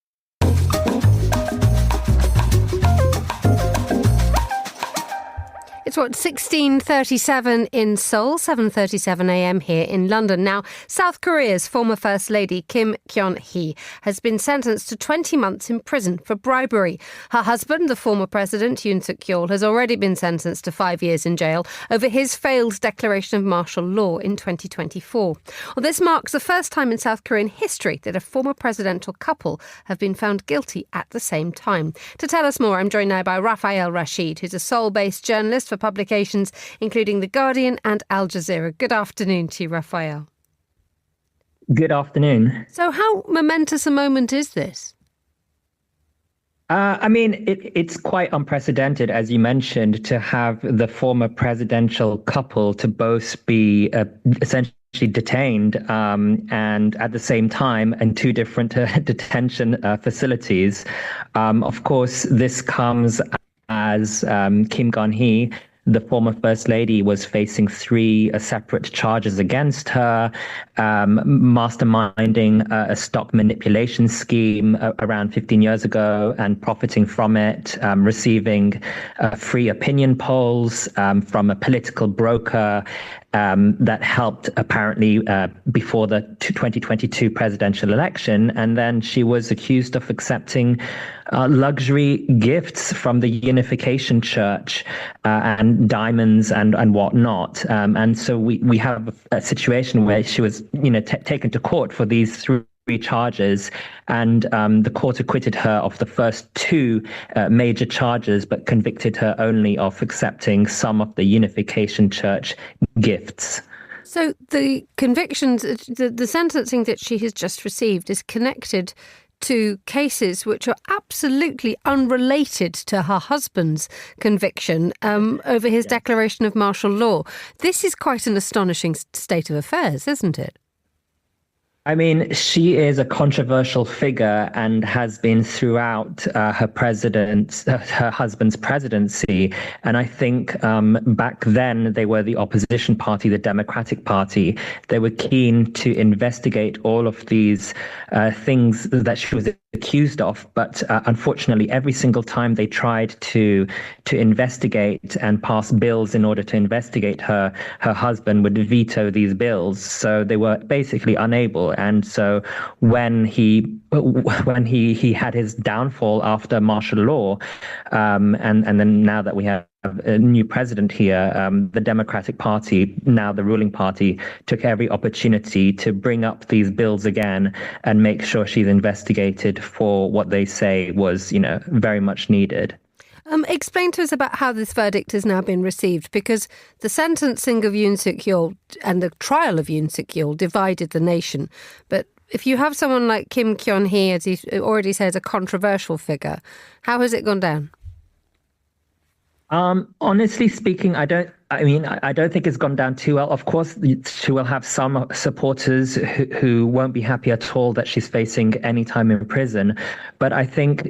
It's 16:37 in Seoul, 7:37 a.m. here in London. Now, South Korea's former First Lady Kim Kyung-hee has been sentenced to 20 months in prison for bribery. Her husband, the former president Yoon Suk-yeol, has already been sentenced to 5 years in jail over his failed declaration of martial law in 2024. Well, this marks the first time in South Korean history that a former presidential couple have been found guilty at the same time. To tell us more, I'm joined now by Rafael Rashid, who's a Seoul-based journalist for publications including The Guardian and Al Jazeera. Good afternoon to you, Rafael. Good afternoon. So how momentous a moment is this? It's quite unprecedented, as you mentioned, to have the former presidential couple to both be essentially detained and at the same time in two different detention facilities. Of course, this comes as Kim Gun-hee, the former First Lady, was facing three separate charges against her, masterminding a stock manipulation scheme around 15 years ago and profiting from it, receiving free opinion polls from a political broker that helped apparently before the 2022 presidential election. And then she was accused of accepting luxury gifts from the Unification Church and diamonds and whatnot. And so we have a situation where she was, taken to court for these three charges, and the court acquitted her of the first two major charges, but convicted her only of accepting some of the Unification Church gifts. So the convictions, the sentencing that she has just received is connected to cases which are absolutely unrelated to her husband's conviction over his declaration of martial law. This is quite an astonishing state of affairs, isn't it? She is a controversial figure and has been throughout her husband's presidency. And I think back then they were the opposition party, the Democratic Party. They were keen to investigate all of these things that she was accused of. But unfortunately, every single time they tried to investigate and pass bills in order to investigate her husband would veto these bills. So they were basically unable. And so when he had his downfall after martial law, and then now that we have a new president here, the Democratic Party, now the ruling party, took every opportunity to bring up these bills again and make sure she's investigated for what they say was, very much needed. Explain to us about how this verdict has now been received, because the sentencing of Yoon Suk-yeol and the trial of Yoon Suk-yeol divided the nation. But if you have someone like Kim Kyun-hee, as he already says, a controversial figure, how has it gone down? Honestly speaking, I don't think it's gone down too well. Of course, she will have some supporters who won't be happy at all that she's facing any time in prison. But I think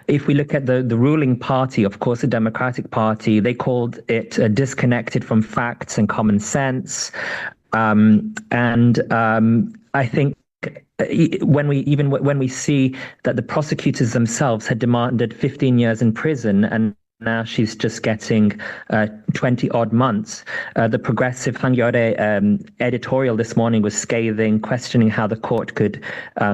if we look at the ruling party, of course, the Democratic Party, they called it disconnected from facts and common sense. I think when we see that the prosecutors themselves had demanded 15 years in prison and now she's just getting 20 odd months. The progressive Hangyore editorial this morning was scathing, questioning how the court could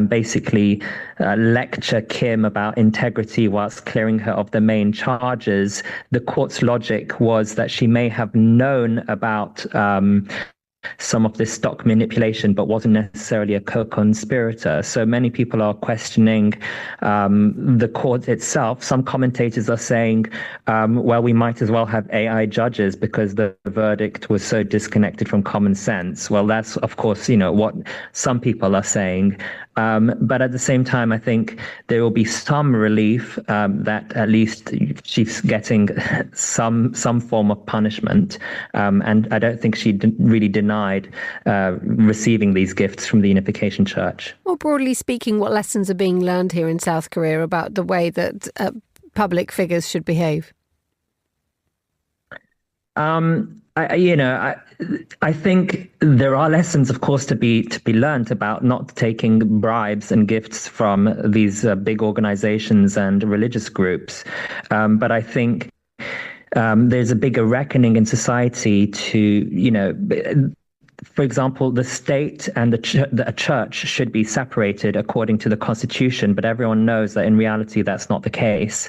basically lecture Kim about integrity whilst clearing her of the main charges. The court's logic was that she may have known about some of this stock manipulation, but wasn't necessarily a co-conspirator. So many people are questioning the court itself. Some commentators are saying, well, we might as well have AI judges because the verdict was so disconnected from common sense. Well, that's, of course, what some people are saying. But at the same time, I think there will be some relief that at least she's getting some form of punishment. And I don't think she really denied receiving these gifts from the Unification Church. More broadly speaking, what lessons are being learned here in South Korea about the way that public figures should behave? I think there are lessons, of course, to be learned about not taking bribes and gifts from these big organizations and religious groups. But I think there's a bigger reckoning in society to, for example, the state and the church should be separated according to the constitution, but everyone knows that in reality that's not the case.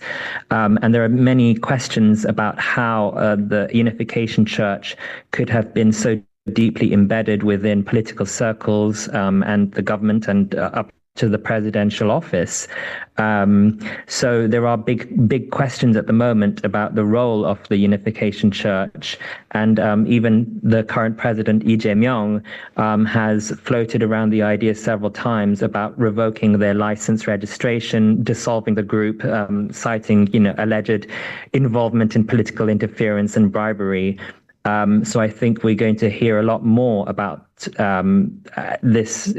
And there are many questions about how the Unification Church could have been so deeply embedded within political circles and the government and up to the presidential office. So there are big questions at the moment about the role of the Unification Church. And even the current president, Lee Jae-myung, has floated around the idea several times about revoking their license registration, dissolving the group, citing, alleged involvement in political interference and bribery. So I think we're going to hear a lot more about this,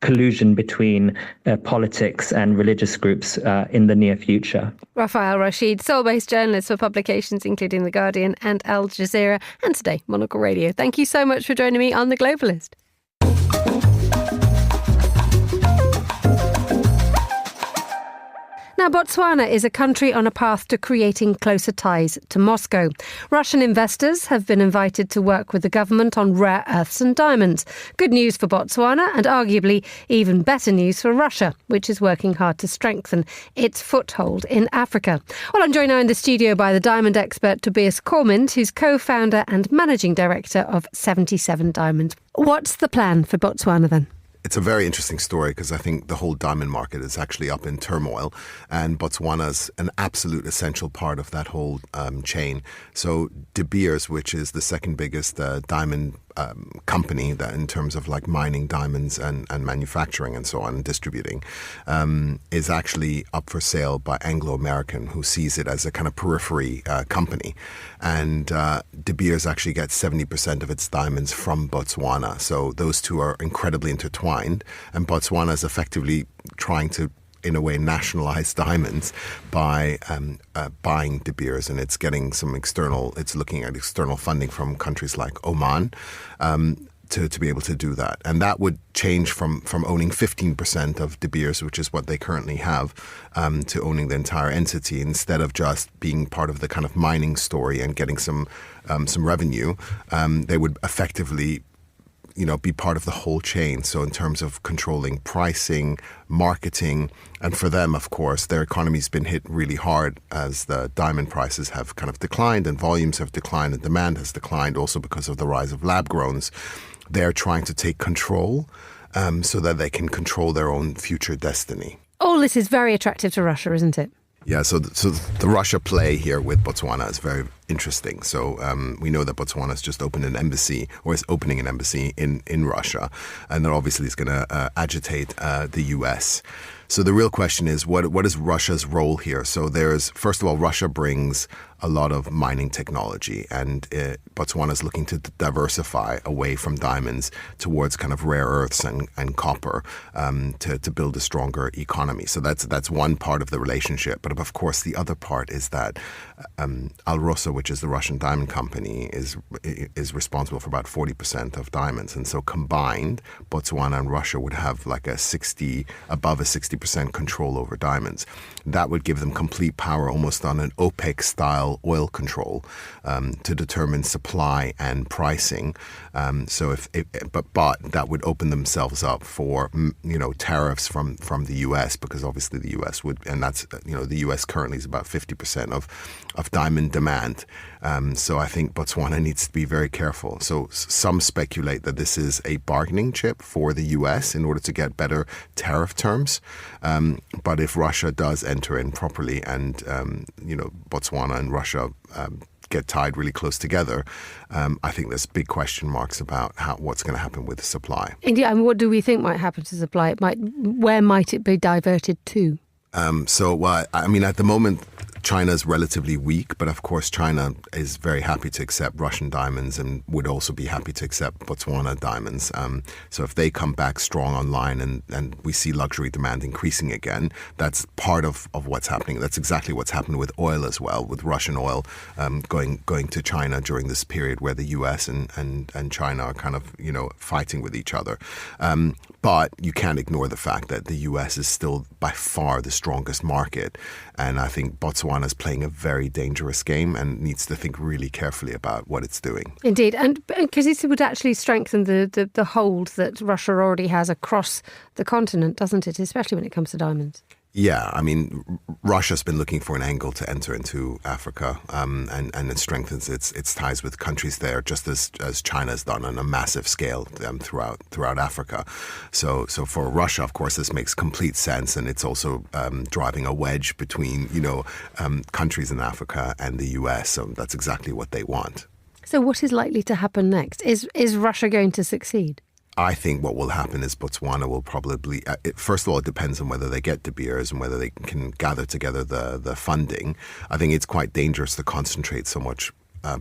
collusion between politics and religious groups in the near future. Rafael Rashid, Seoul-based journalist for publications including The Guardian and Al Jazeera, and today, Monocle Radio. Thank you so much for joining me on The Globalist. Now, Botswana is a country on a path to creating closer ties to Moscow. Russian investors have been invited to work with the government on rare earths and diamonds. Good news for Botswana and arguably even better news for Russia, which is working hard to strengthen its foothold in Africa. Well, I'm joined now in the studio by the diamond expert Tobias Cormand, who's co-founder and managing director of 77 Diamonds. What's the plan for Botswana then? It's a very interesting story because I think the whole diamond market is actually up in turmoil, and Botswana's an absolute essential part of that whole chain. So De Beers, which is the second biggest diamond company that in terms of like mining diamonds and manufacturing and so on, and distributing, is actually up for sale by Anglo-American, who sees it as a kind of periphery company. And De Beers actually gets 70% of its diamonds from Botswana. So those two are incredibly intertwined, and Botswana is effectively trying to, in a way, nationalize diamonds by buying De Beers, and it's getting it's looking at external funding from countries like Oman to be able to do that. And that would change from owning 15% of De Beers, which is what they currently have, to owning the entire entity, instead of just being part of the kind of mining story and getting some revenue. They would effectively be part of the whole chain. So in terms of controlling pricing, marketing, and for them, of course, their economy's been hit really hard as the diamond prices have kind of declined and volumes have declined and demand has declined also because of the rise of lab-growns. They're trying to take control so that they can control their own future destiny. All this is very attractive to Russia, isn't it? Yeah, so the Russia play here with Botswana is very interesting. So we know that Botswana has just opened an embassy, or is opening an embassy in Russia, and that obviously is going to agitate the US. So the real question is, what is Russia's role here? So first of all, Russia brings a lot of mining technology, and Botswana is looking to diversify away from diamonds towards kind of rare earths and copper to build a stronger economy. So that's one part of the relationship. But of course, the other part is that Alrosa, which is the Russian diamond company, is responsible for about 40% of diamonds. And so combined, Botswana and Russia would have like above a 60% control over diamonds. That would give them complete power, almost on an OPEC-style oil control, to determine supply and pricing. But that would open themselves up for tariffs from the US, because obviously the US would, and that's the US currently is about 50% of diamond demand. So I think Botswana needs to be very careful. So some speculate that this is a bargaining chip for the US in order to get better tariff terms. But if Russia does enter in properly and Botswana and Russia get tied really close together, I think there's big question marks about what's going to happen with the supply. Indeed, and what do we think might happen to supply? Where might it be diverted to? At the moment, China is relatively weak, but of course China is very happy to accept Russian diamonds and would also be happy to accept Botswana diamonds. So if they come back strong online and we see luxury demand increasing again, that's part of what's happening. That's exactly what's happened with oil as well, with Russian oil going to China during this period where the US and China are kind of fighting with each other. But you can't ignore the fact that the US is still by far the strongest market. And I think Botswana is playing a very dangerous game and needs to think really carefully about what it's doing. Indeed. And because this would actually strengthen the hold that Russia already has across the continent, doesn't it? Especially when it comes to diamonds. Yeah, I mean, Russia's been looking for an angle to enter into Africa, and it strengthens its ties with countries there, just as China's done on a massive scale throughout Africa. So for Russia, of course, this makes complete sense, and it's also driving a wedge between countries in Africa and the US. So that's exactly what they want. So what is likely to happen next? Is Russia going to succeed? I think what will happen is Botswana will probably, first of all, it depends on whether they get De Beers and whether they can gather together the funding. I think it's quite dangerous to concentrate so much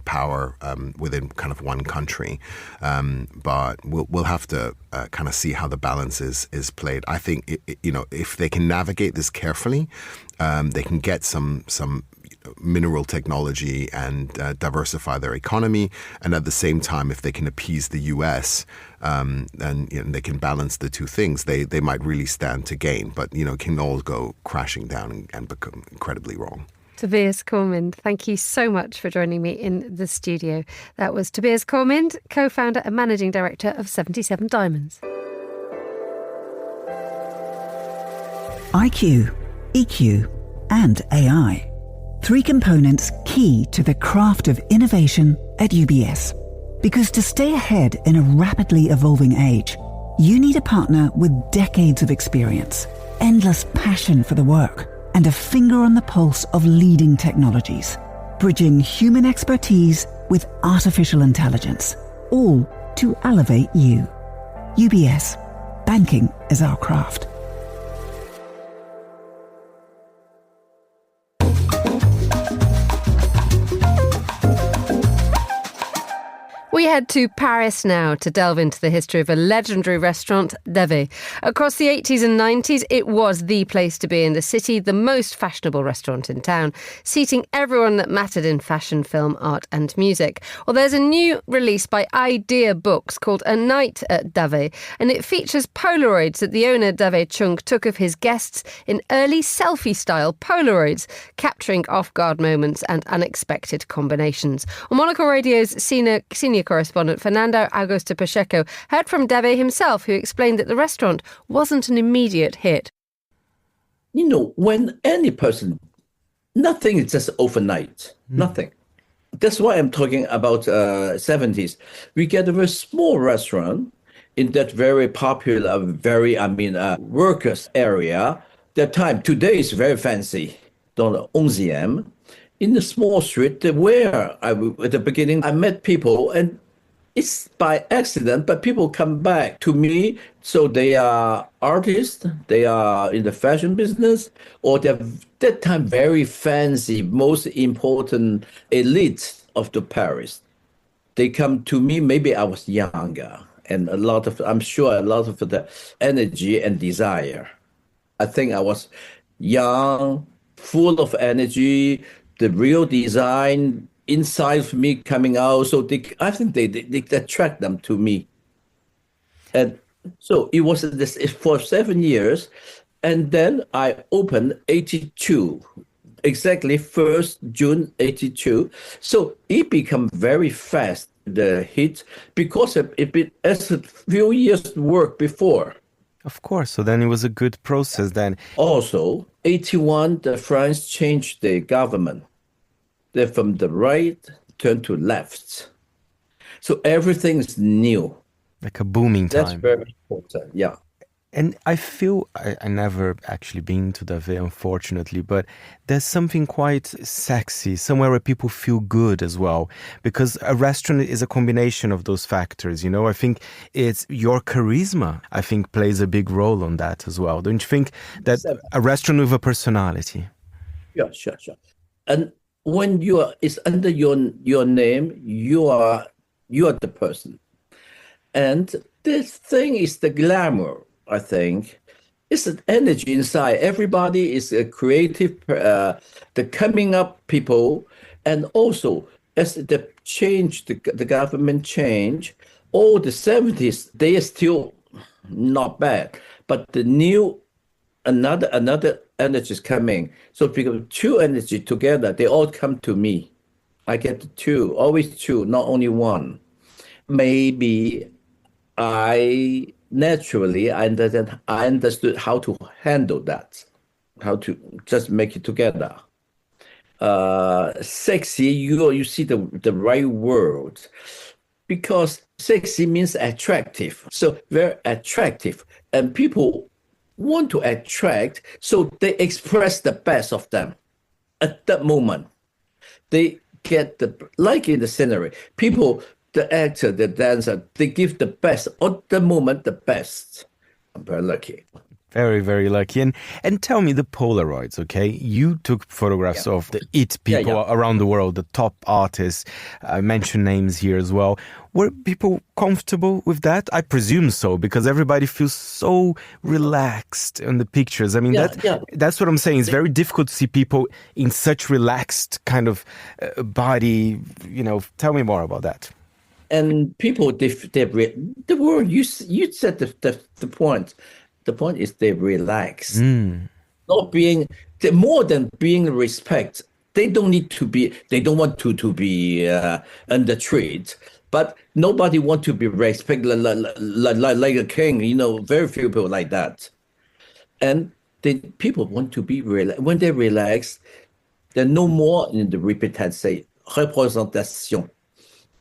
power within kind of one country. But we'll have to kind of see how the balance is played. I think, if they can navigate this carefully, they can get some mineral technology and diversify their economy. And at the same time, if they can appease the US and they can balance the two things, they might really stand to gain. But, it can all go crashing down and become incredibly wrong. Tobias Cormand, thank you so much for joining me in the studio. That was Tobias Cormand, co-founder and managing director of 77 Diamonds. IQ, EQ, and AI. 3 components key to the craft of innovation at UBS. Because to stay ahead in a rapidly evolving age, you need a partner with decades of experience, endless passion for the work, and a finger on the pulse of leading technologies, bridging human expertise with artificial intelligence, all to elevate you. UBS. Banking is our craft. We head to Paris now to delve into the history of a legendary restaurant, Davé. Across the 80s and 90s, it was the place to be in the city, the most fashionable restaurant in town, seating everyone that mattered in fashion, film, art and music. Well, there's a new release by Idea Books called A Night at Davé, and it features Polaroids that the owner, Davé Chung, took of his guests in early selfie-style Polaroids, capturing off-guard moments and unexpected combinations. On Monocle Radio's senior correspondent Fernando Augusto Pacheco heard from Davé himself, who explained that the restaurant wasn't an immediate hit. When any person, nothing is just overnight, nothing. That's why I'm talking about 70s. We get a very small restaurant in that very popular, workers area. That time, today is very fancy, dans le 11e. In the small street where at the beginning I met people, and it's by accident, but people come back to me. So they are artists, they are in the fashion business, or they're that time very fancy, most important elite of the Paris. They come to me, maybe I was younger, and I'm sure a lot of the energy and desire. I think I was young, full of energy, the real design inside of me coming out. So I think they attract them to me. And so it was this for 7 years. And then I opened 82, exactly 1st June 82. So it became very fast, the hit, because it been as a few years work before. Of course. So then it was a good process then. Also, 81, the France changed the government. They're from the right, turn to left. So everything is new. Like a booming time. That's very important, yeah. And I feel, I never actually been to Davé, unfortunately, but there's something quite sexy, somewhere where people feel good as well. Because a restaurant is a combination of those factors, I think it's your charisma, I think, plays a big role on that as well. Don't you think that a restaurant with a personality? Yeah, sure. And when it's under your name, you are the person. And this thing is the glamour. I think it's an energy inside. Everybody is a creative, the coming up people, and also as the change, the government change, all the 70s, they are still not bad, but the new another energy is coming. So because two energy together, they all come to me. I get two, always two, not only one. Maybe I understood how to handle that. how to just make it together. Sexy, you see the right word, because sexy means attractive. So very attractive, and people want to attract, so they express the best of them at that moment. They get like in the scenery, people, the actor, the dancer, they give the best at the moment, the best. I'm very lucky. Very, very lucky. And tell me the Polaroids, okay? You took photographs of the IT people around the world, the top artists. I mentioned names here as well. Were people comfortable with that? I presume so, because everybody feels so relaxed in the pictures. I mean, that's what I'm saying. It's very difficult to see people in such relaxed kind of body. Tell me more about that. And people, the word, you said the point. The point is they relax. Not being, more than being respect. They don't want to be undertreated. But nobody want to be respected like a king. Very few people like that. And people want to be relaxed. When they relax, they're no more in the representation.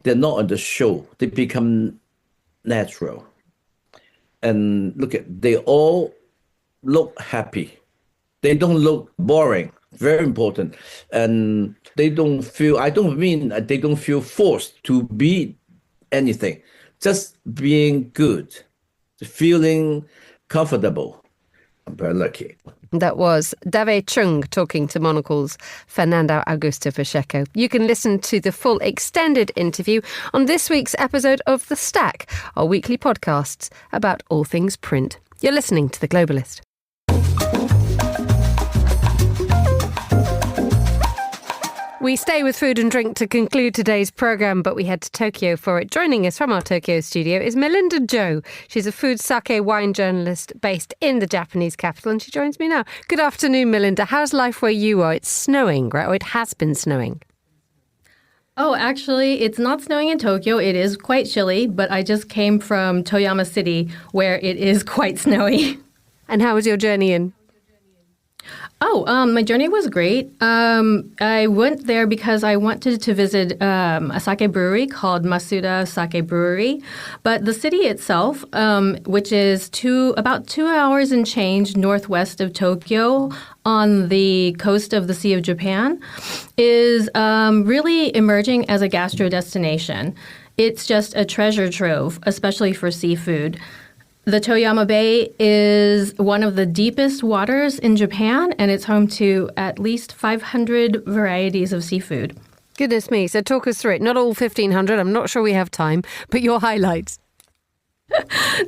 They're not on the show. They become natural. And they all look happy. They don't look boring. Very important. And they don't feel, I don't mean they don't feel forced to be anything. Just being good. Feeling comfortable. I'm very lucky. That was David Chung talking to Monocle's Fernando Augusto Pacheco. You can listen to the full extended interview on this week's episode of The Stack, our weekly podcasts about all things print. You're listening to The Globalist. We stay with food and drink to conclude today's programme, but we head to Tokyo for it. Joining us from our Tokyo studio is Melinda Zhou. She's a food, sake, wine journalist based in the Japanese capital, and she joins me now. Good afternoon, Melinda. How's life where you are? It's snowing, right? Or it has been snowing. Oh, actually, it's not snowing in Tokyo. It is quite chilly, but I just came from Toyama City, where it is quite snowy. And how was your journey in? My journey was great. I went there because I wanted to visit a sake brewery called Masuda Sake Brewery. But the city itself, which is about 2 hours and change northwest of Tokyo on the coast of the Sea of Japan, is really emerging as a gastro destination. It's just a treasure trove, especially for seafood. The Toyama Bay is one of the deepest waters in Japan, and it's home to at least 500 varieties of seafood. Goodness me. So talk us through it. Not all 1,500. I'm not sure we have time, but your highlights.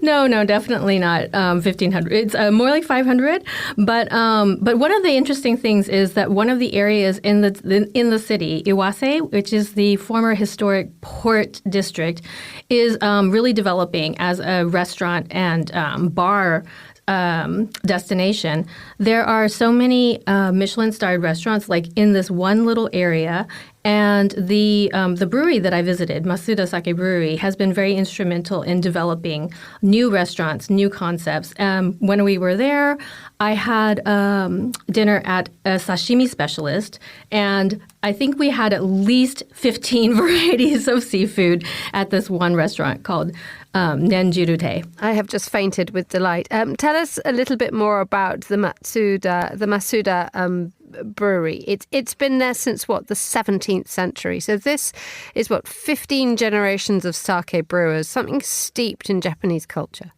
No, definitely not 1,500. It's more like 500. But one of the interesting things is that one of the areas in the city, Iwase, which is the former historic port district, is really developing as a restaurant and bar destination. There are so many Michelin-starred restaurants like in this one little area. And the brewery that I visited, Masuda Sake Brewery, has been very instrumental in developing new restaurants, new concepts. When we were there, I had dinner at a sashimi specialist, and I think we had at least 15 varieties of seafood at this one restaurant called Nenjurute. I have just fainted with delight. Tell us a little bit more about the Masuda brewery. It's been there since the 17th century. So this is 15 generations of sake brewers, something steeped in Japanese culture.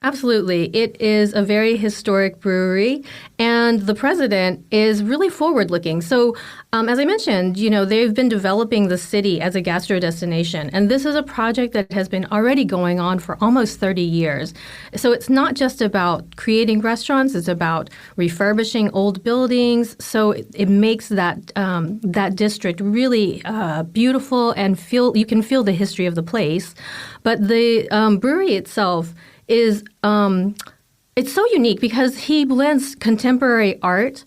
Absolutely. It is a very historic brewery, and the president is really forward-looking. So, as I mentioned, they've been developing the city as a gastro destination, and this is a project that has been already going on for almost 30 years. So it's not just about creating restaurants, it's about refurbishing old buildings. So it makes that district really beautiful, and you can feel the history of the place. But the brewery itself is it's so unique because he blends contemporary art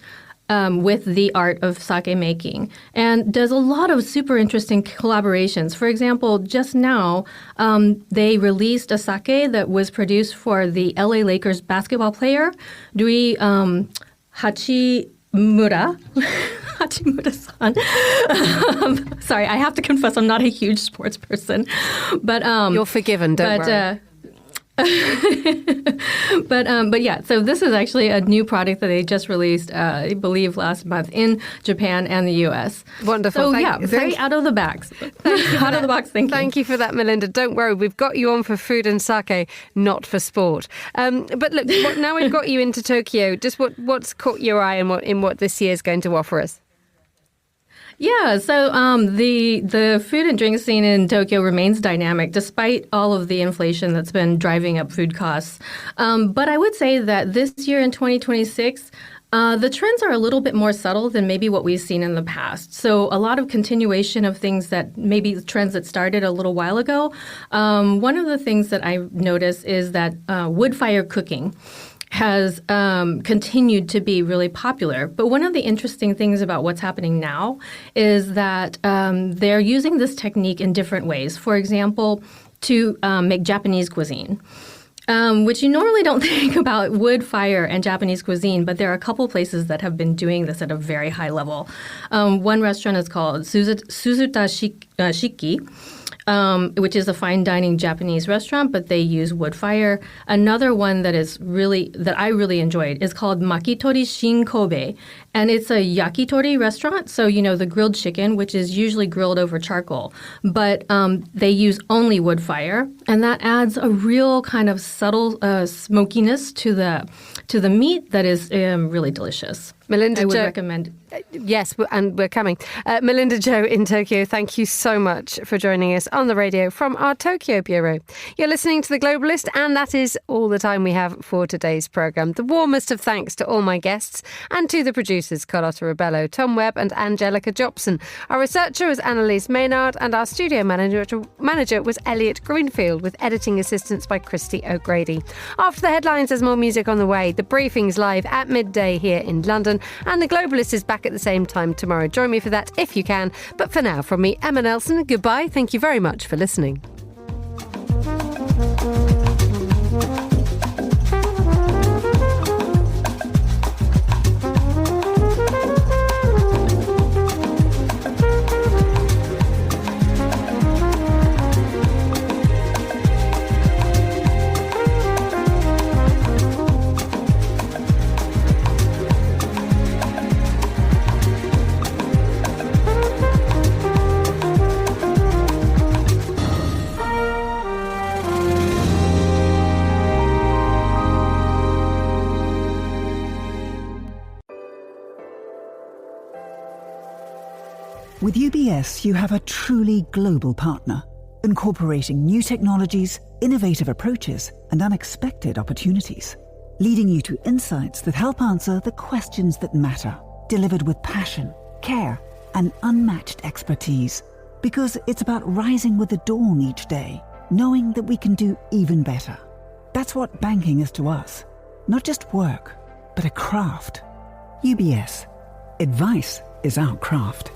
with the art of sake making and does a lot of super interesting collaborations. For example, just now they released a sake that was produced for the LA Lakers basketball player, Dewey Hachimura. Hachimura-san. Sorry, I have to confess I'm not a huge sports person. But you're forgiven, don't worry. But yeah, so this is actually a new product that they just released, I believe, last month in Japan and the US. Wonderful. So very out of the box. Out of the box thinking. Thank you for that, Melinda. Don't worry, we've got you on for food and sake, not for sport. But look, now we've got you into Tokyo, just what's caught your eye in what this year is going to offer us? Yeah, so the food and drink scene in Tokyo remains dynamic despite all of the inflation that's been driving up food costs. But I would say that this year in 2026, the trends are a little bit more subtle than maybe what we've seen in the past. So a lot of continuation of things that maybe trends that started a little while ago. One of the things that I noticed is that wood fire cooking has continued to be really popular. But one of the interesting things about what's happening now is that they're using this technique in different ways. For example, to make Japanese cuisine, which you normally don't think about wood fire and Japanese cuisine, but there are a couple places that have been doing this at a very high level. One restaurant is called Suzuta Shiki, which is a fine dining Japanese restaurant, but they use wood fire. Another one that I really enjoyed is called Makitori Shin Kobe, and it's a yakitori restaurant. So the grilled chicken, which is usually grilled over charcoal, but they use only wood fire, and that adds a real kind of subtle smokiness to the meat that is really delicious. Melinda I would Jo, recommend. Yes, and we're coming. Melinda Jo in Tokyo, thank you so much for joining us on the radio from our Tokyo Bureau. You're listening to The Globalist, and that is all the time we have for today's programme. The warmest of thanks to all my guests and to the producers, Carlotta Rebello, Tom Webb and Angelica Jobson. Our researcher was Annalise Maynard, and our studio manager was Elliot Greenfield, with editing assistance by Christy O'Grady. After the headlines, there's more music on the way. The briefing's live at midday here in London, and The Globalist is back at the same time tomorrow. Join me for that if you can. But for now, from me, Emma Nelson, goodbye. Thank you very much for listening. With UBS, you have a truly global partner, incorporating new technologies, innovative approaches, and unexpected opportunities, leading you to insights that help answer the questions that matter, delivered with passion, care, and unmatched expertise. Because it's about rising with the dawn each day, knowing that we can do even better. That's what banking is to us. Not just work, but a craft. UBS. Advice is our craft.